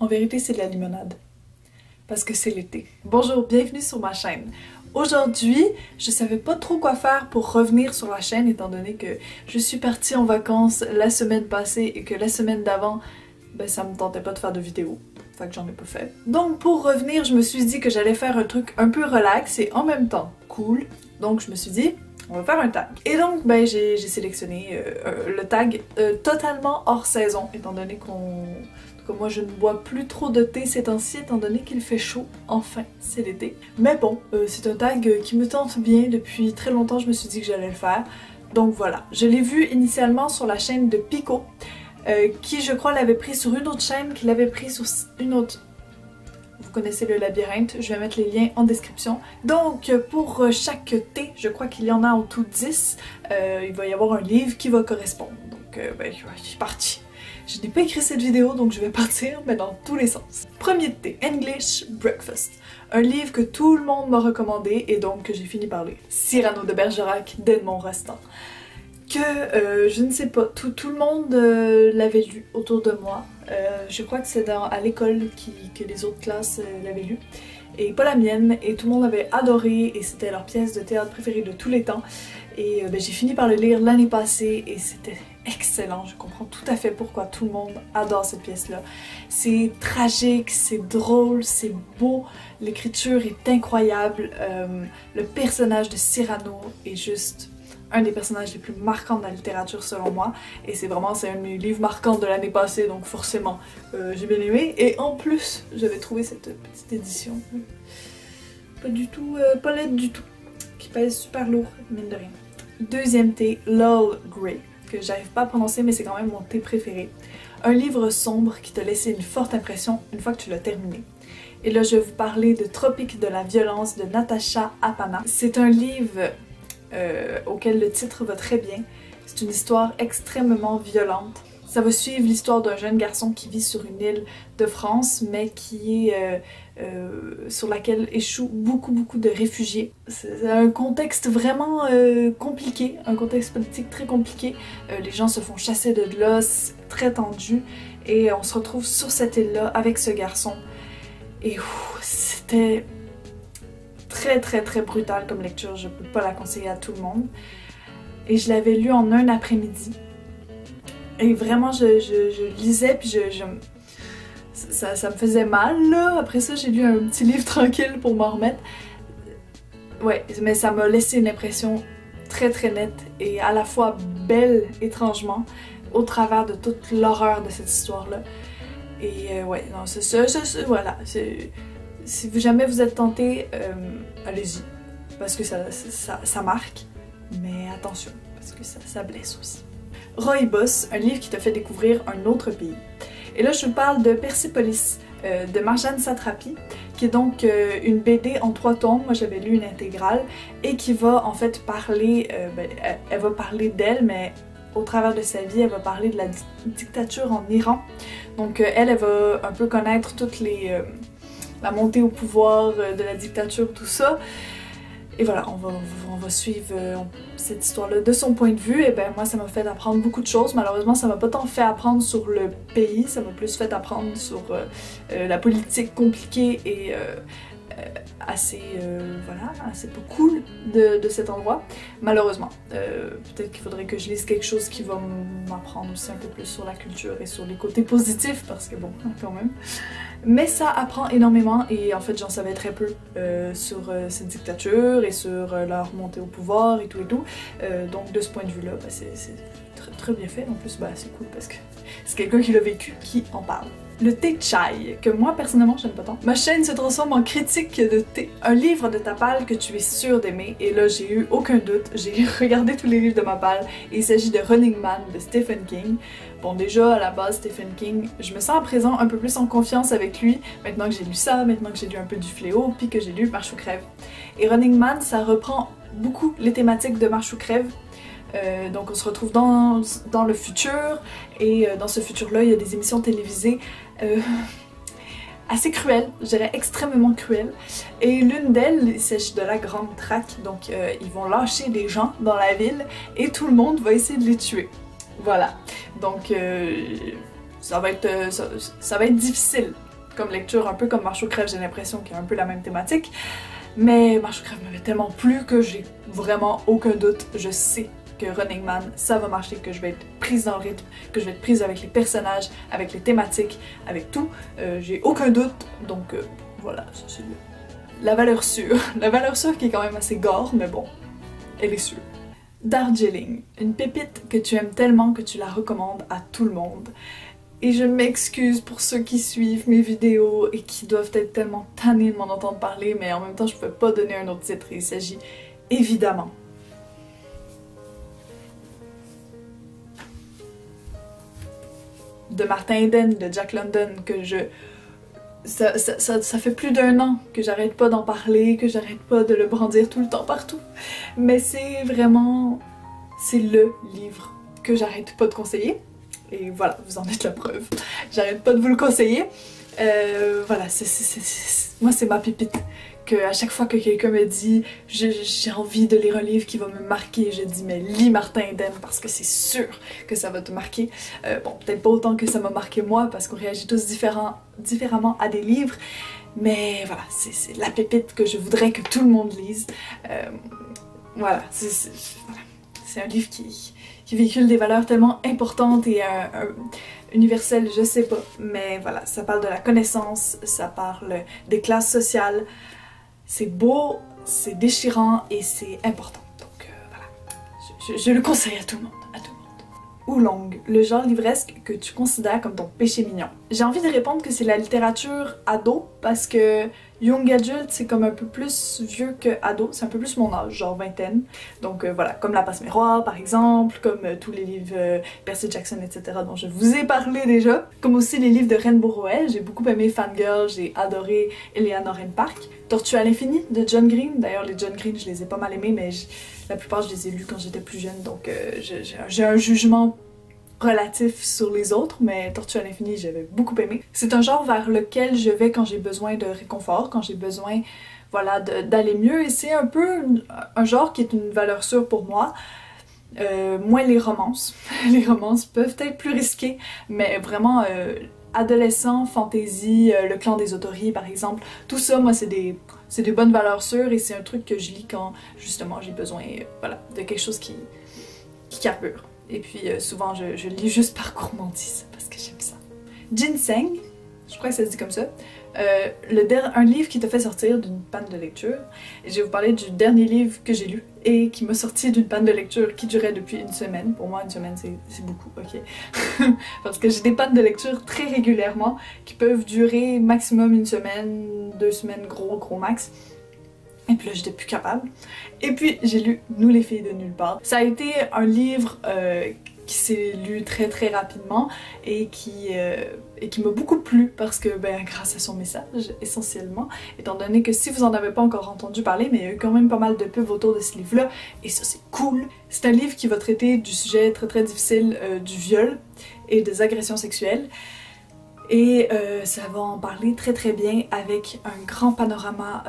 En vérité, c'est de la limonade. Parce que c'est l'été. Bonjour, bienvenue sur ma chaîne. Aujourd'hui, je savais pas trop quoi faire pour revenir sur la chaîne étant donné que je suis partie en vacances la semaine passée et que la semaine d'avant, ben ça me tentait pas de faire de vidéo. Fait que j'en ai pas fait. Donc pour revenir, je me suis dit que j'allais faire un truc un peu relax et en même temps cool. Donc je me suis dit, on va faire un tag. Et donc ben j'ai sélectionné le tag totalement hors saison étant donné que moi je ne bois plus trop de thé ces temps-ci étant donné qu'il fait chaud, enfin c'est l'été. Mais bon, c'est un tag qui me tente bien depuis très longtemps, je me suis dit que j'allais le faire. Donc voilà, je l'ai vu initialement sur la chaîne de Pico, qui je crois l'avait pris sur une autre chaîne, qui l'avait pris sur une autre... Vous connaissez le labyrinthe, je vais mettre les liens en description. Donc pour chaque thé, je crois qu'il y en a en tout 10, il va y avoir un livre qui va correspondre. Donc ben, je suis partie. Je n'ai pas écrit cette vidéo, donc je vais partir, mais dans tous les sens. Premier thé, English Breakfast. Un livre que tout le monde m'a recommandé et donc que j'ai fini par lire. Cyrano de Bergerac d'Edmond Rostand. Que, je ne sais pas, tout le monde l'avait lu autour de moi. Je crois que c'est à l'école que les autres classes l'avaient lu. Et pas la mienne, et tout le monde avait adoré, et c'était leur pièce de théâtre préférée de tous les temps. Et ben, j'ai fini par le lire l'année passée, et c'était excellent. Je comprends tout à fait pourquoi tout le monde adore cette pièce-là. C'est tragique, c'est drôle, c'est beau, l'écriture est incroyable, le personnage de Cyrano est juste un des personnages les plus marquants de la littérature selon moi, et c'est un de mes livres marquants de l'année passée, donc forcément j'ai bien aimé. Et en plus j'avais trouvé cette petite édition pas du tout, pas laide du tout, qui pèse super lourd, mine de rien. Deuxième thé, L'Earl Grey, que j'arrive pas à prononcer mais c'est quand même mon thé préféré. Un livre sombre qui t'a laissé une forte impression une fois que tu l'as terminé. Et là je vais vous parler de Tropique de la violence de Natasha Apana. C'est un livre auquel le titre va très bien. C'est une histoire extrêmement violente. Ça va suivre l'histoire d'un jeune garçon qui vit sur une île de France, mais qui est sur laquelle échouent beaucoup de réfugiés. C'est un contexte vraiment compliqué, un contexte politique très compliqué. Les gens se font chasser de là, c'est très tendu, et on se retrouve sur cette île-là avec ce garçon. Et c'était très brutal comme lecture, je peux pas la conseiller à tout le monde. Et je l'avais lu en un après-midi. Et vraiment, je lisais, puis ça me faisait mal, là. Après ça, j'ai lu un petit livre tranquille pour m'en remettre. Ouais, mais ça m'a laissé une impression très nette et à la fois belle, étrangement, au travers de toute l'horreur de cette histoire-là. Et ouais, non, c'est ça, voilà. Si jamais vous êtes tenté, allez-y, parce que ça marque, mais attention, parce que ça blesse aussi. Rooibos, un livre qui te fait découvrir un autre pays. Et là je vous parle de Persepolis de Marjane Satrapi, qui est donc une BD en 3 tomes, moi j'avais lu une intégrale, et qui va en fait parler, elle va parler d'elle, mais au travers de sa vie, elle va parler de la dictature en Iran. Donc elle va un peu connaître toutes la montée au pouvoir de la dictature, tout ça. Et voilà, on va suivre cette histoire-là de son point de vue. Et ben moi, ça m'a fait apprendre beaucoup de choses. Malheureusement, ça m'a pas tant fait apprendre sur le pays, ça m'a plus fait apprendre sur la politique compliquée et assez, voilà, assez pas cool de cet endroit. Malheureusement, peut-être qu'il faudrait que je lise quelque chose qui va m'apprendre aussi un peu plus sur la culture et sur les côtés positifs, parce que bon, quand même. Mais ça apprend énormément, et en fait j'en savais très peu sur cette dictature et sur leur montée au pouvoir et tout. Donc de ce point de vue là, bah, c'est très bien fait. En plus bah, c'est cool parce que c'est quelqu'un qui l'a vécu qui en parle. Le thé chai, que moi personnellement j'aime pas tant. Ma chaîne se transforme en critique de thé. Un livre de Tapal que tu es sûr d'aimer, et là j'ai eu aucun doute, j'ai regardé tous les livres de Tapal, et il s'agit de Running Man de Stephen King. Bon déjà à la base Stephen King, je me sens à présent un peu plus en confiance avec lui, maintenant que j'ai lu ça, maintenant que j'ai lu un peu du Fléau, puis que j'ai lu Marche ou crève. Et Running Man, ça reprend beaucoup les thématiques de Marche ou crève. Donc on se retrouve dans le futur, et dans ce futur-là, il y a des émissions télévisées assez cruelles, je dirais extrêmement cruelles. Et l'une d'elles, il s'agit de la Grande Traque, donc ils vont lâcher des gens dans la ville et tout le monde va essayer de les tuer. Voilà, donc ça va être difficile. comme lecture, un peu comme Marche ou crève, j'ai l'impression qu'il y a un peu la même thématique. Mais Marche ou crève m'avait tellement plu que j'ai vraiment aucun doute. Je sais que Running Man, ça va marcher, que je vais être prise dans le rythme, que je vais être prise avec les personnages, avec les thématiques, avec tout. J'ai aucun doute, donc voilà, ça c'est la valeur sûre. La valeur sûre qui est quand même assez gore, mais bon, elle est sûre. Darjeeling, une pépite que tu aimes tellement que tu la recommandes à tout le monde. Et je m'excuse pour ceux qui suivent mes vidéos et qui doivent être tellement tannés de m'en entendre parler, mais en même temps je ne peux pas donner un autre titre. Il s'agit évidemment de Martin Eden, de Jack London, que ça fait plus d'1 an que j'arrête pas d'en parler, que j'arrête pas de le brandir tout le temps partout. Mais c'est vraiment... c'est le livre que j'arrête pas de conseiller. Et voilà, vous en êtes la preuve. J'arrête pas de vous le conseiller. Voilà, moi c'est ma pépite. Que à chaque fois que quelqu'un me dit j'ai envie de lire un livre qui va me marquer, je dis mais lis Martin Eden parce que c'est sûr que ça va te marquer. Bon, peut-être pas autant que ça m'a marqué moi parce qu'on réagit tous différemment à des livres, mais voilà, c'est la pépite que je voudrais que tout le monde lise. Voilà, c'est un livre qui véhicule des valeurs tellement importantes et universelles, je sais pas, mais voilà, ça parle de la connaissance, ça parle des classes sociales. C'est beau, c'est déchirant et c'est important. Donc voilà, je le conseille à tout le monde, Oolong, le genre livresque que tu considères comme ton péché mignon. J'ai envie de répondre que c'est la littérature ado parce que Young Adult c'est comme un peu plus vieux que ado, c'est un peu plus mon âge, genre vingtaine. Donc voilà, comme La Passe-Miroir par exemple, comme tous les livres Percy Jackson, etc. dont je vous ai parlé déjà. Comme aussi les livres de Ren Burroughs, j'ai beaucoup aimé Fangirl, j'ai adoré Eleanor and Park. Tortue à l'infini de John Green, d'ailleurs les John Green je les ai pas mal aimés mais la plupart je les ai lus quand j'étais plus jeune donc j'ai un jugement relatif sur les autres, mais Tortue à l'infini j'avais beaucoup aimé. C'est un genre vers lequel je vais quand j'ai besoin de réconfort, quand j'ai besoin voilà, d'aller mieux et c'est un peu un genre qui est une valeur sûre pour moi. Moins les romances. Les romances peuvent être plus risquées, mais vraiment adolescent, fantasy, Le Clan des Otori par exemple, tout ça moi c'est des bonnes valeurs sûres et c'est un truc que je lis quand justement j'ai besoin voilà, de quelque chose qui carbure. Et puis souvent je lis juste par gourmandise parce que j'aime ça. Ginseng, je crois que ça se dit comme ça. Un livre qui t'a fait sortir d'une panne de lecture. Et je vais vous parler du dernier livre que j'ai lu et qui m'a sorti d'une panne de lecture qui durait depuis 1 semaine. Pour moi, 1 semaine, c'est beaucoup, ok? Parce que j'ai des pannes de lecture très régulièrement qui peuvent durer maximum 1 semaine, 2 semaines, gros max. Et puis là, j'étais plus capable. Et puis, j'ai lu Nous les filles de nulle part. Ça a été un livre qui s'est lu très rapidement et qui m'a beaucoup plu parce que, ben, grâce à son message, essentiellement, étant donné que si vous en avez pas encore entendu parler, mais il y a eu quand même pas mal de pubs autour de ce livre-là, et ça c'est cool. C'est un livre qui va traiter du sujet très difficile du viol et des agressions sexuelles. Et ça va en parler très bien avec un grand panorama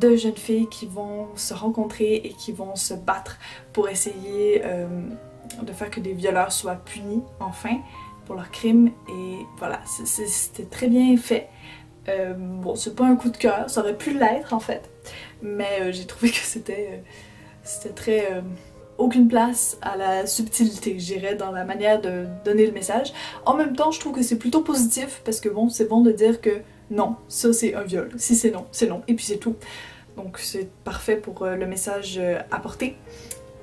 de jeunes filles qui vont se rencontrer et qui vont se battre pour essayer de faire que des violeurs soient punis enfin pour leurs crimes. Et voilà, c'était très bien fait. Bon, c'est pas un coup de cœur, ça aurait pu l'être en fait, mais j'ai trouvé que c'était très... aucune place à la subtilité, je dirais, dans la manière de donner le message. En même temps, je trouve que c'est plutôt positif, parce que bon, c'est bon de dire que non, ça c'est un viol. Si c'est non, et puis c'est tout. Donc c'est parfait pour le message apporté.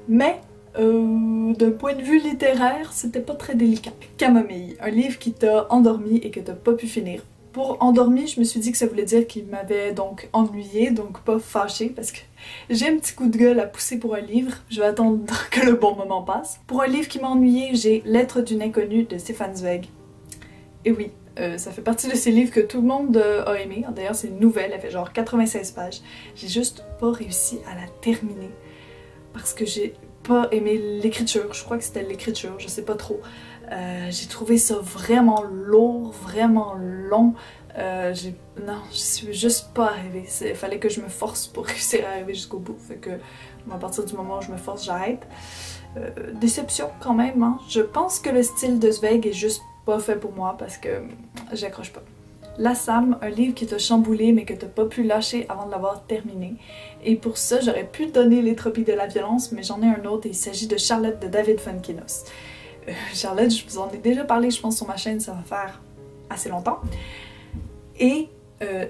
Mais, d'un point de vue littéraire, c'était pas très délicat. Camomille, un livre qui t'a endormi et que t'as pas pu finir. Pour endormi, je me suis dit que ça voulait dire qu'il m'avait donc ennuyé, donc pas fâché, parce que j'ai un petit coup de gueule à pousser pour un livre. Je vais attendre que le bon moment passe. Pour un livre qui m'a ennuyé, j'ai Lettre d'une inconnue de Stefan Zweig. Et oui, ça fait partie de ces livres que tout le monde a aimé. D'ailleurs, c'est une nouvelle, elle fait genre 96 pages. J'ai juste pas réussi à la terminer parce que j'ai pas aimé l'écriture. Je crois que c'était l'écriture, je sais pas trop. J'ai trouvé ça vraiment lourd, vraiment long. Non, je suis juste pas arrivée. Il fallait que je me force pour réussir à arriver jusqu'au bout. Fait que à partir du moment où je me force, j'arrête. Déception quand même, hein. Je pense que le style de Zweig est juste pas fait pour moi parce que j'accroche pas. L'Assam, un livre qui t'a chamboulé mais que t'as pas pu lâcher avant de l'avoir terminé. Et pour ça, j'aurais pu donner Les Tropiques de la violence, mais j'en ai un autre et il s'agit de Charlotte de David Fuenquinos. Charlotte, je vous en ai déjà parlé, je pense, sur ma chaîne, ça va faire assez longtemps. Et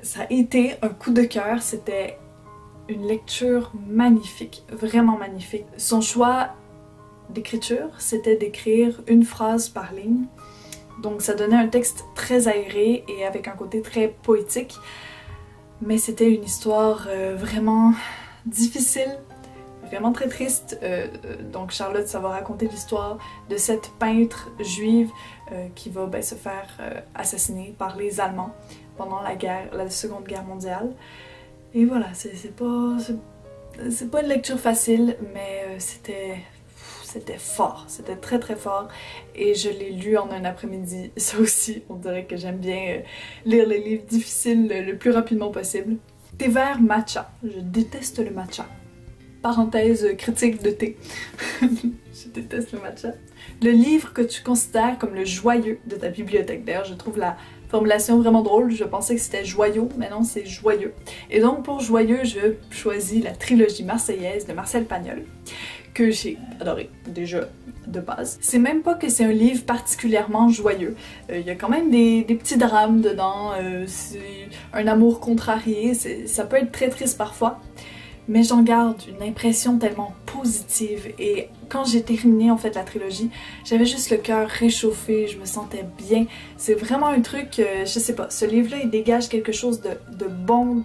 ça a été un coup de cœur, c'était une lecture magnifique, vraiment magnifique. Son choix d'écriture, c'était d'écrire une phrase par ligne. Donc ça donnait un texte très aéré et avec un côté très poétique. Mais c'était une histoire vraiment difficile, vraiment très triste. Donc Charlotte, ça va raconter l'histoire de cette peintre juive qui va se faire assassiner par les Allemands pendant la Seconde Guerre mondiale. Et voilà, c'est pas une lecture facile, mais c'était fort, c'était très très fort et je l'ai lu en un après-midi. Ça aussi, on dirait que j'aime bien lire les livres difficiles le plus rapidement possible. Thé vert matcha, je déteste le matcha. Parenthèse critique de thé. Je déteste le matcha. Le livre que tu considères comme le joyeux de ta bibliothèque. D'ailleurs, je trouve la formulation vraiment drôle. Je pensais que c'était joyau, mais non, c'est joyeux. Et donc, pour joyeux, je choisis la trilogie marseillaise de Marcel Pagnol, que j'ai adoré, déjà, de base. C'est même pas que c'est un livre particulièrement joyeux. Il y a quand même des petits drames dedans, c'est un amour contrarié, ça peut être très triste parfois. Mais j'en garde une impression tellement positive et quand j'ai terminé en fait la trilogie, j'avais juste le cœur réchauffé, je me sentais bien. C'est vraiment un truc, je sais pas, ce livre-là il dégage quelque chose de bon,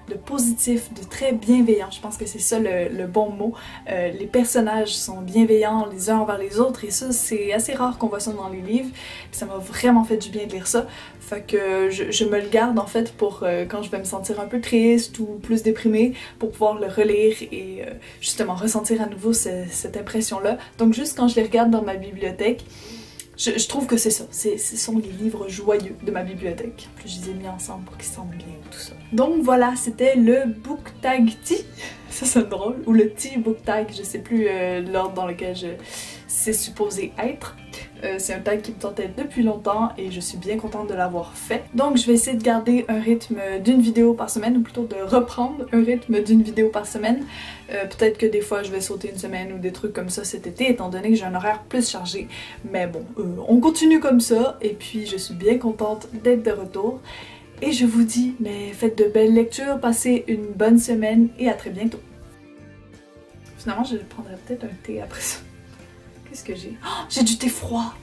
de positif, de très bienveillant. Je pense que c'est ça le bon mot. Les personnages sont bienveillants les uns envers les autres et ça c'est assez rare qu'on voit ça dans les livres. Puis ça m'a vraiment fait du bien de lire ça. Fait que je me le garde en fait pour quand je vais me sentir un peu triste ou plus déprimée, pour pouvoir le relire et justement ressentir à nouveau cette impression-là. Donc juste quand je les regarde dans ma bibliothèque, je trouve que c'est ça. Ce sont les livres joyeux de ma bibliothèque. Puis je les ai mis ensemble pour qu'ils sentent bien tout ça. Donc voilà, c'était le Book Tag Tea. Ça sonne drôle. Ou le Tea Book Tag, je sais plus l'ordre dans lequel c'est supposé être. C'est un tag qui me tentait depuis longtemps et je suis bien contente de l'avoir fait. Donc je vais essayer de garder un rythme d'une vidéo par semaine, ou plutôt de reprendre un rythme d'une vidéo par semaine. Peut-être que des fois je vais sauter une semaine ou des trucs comme ça cet été, étant donné que j'ai un horaire plus chargé. Mais bon, on continue comme ça et puis je suis bien contente d'être de retour. Et je vous dis, mais faites de belles lectures, passez une bonne semaine et à très bientôt. Finalement, je prendrais peut-être un thé après ça. Qu'est-ce que j'ai? Oh, j'ai du thé froid!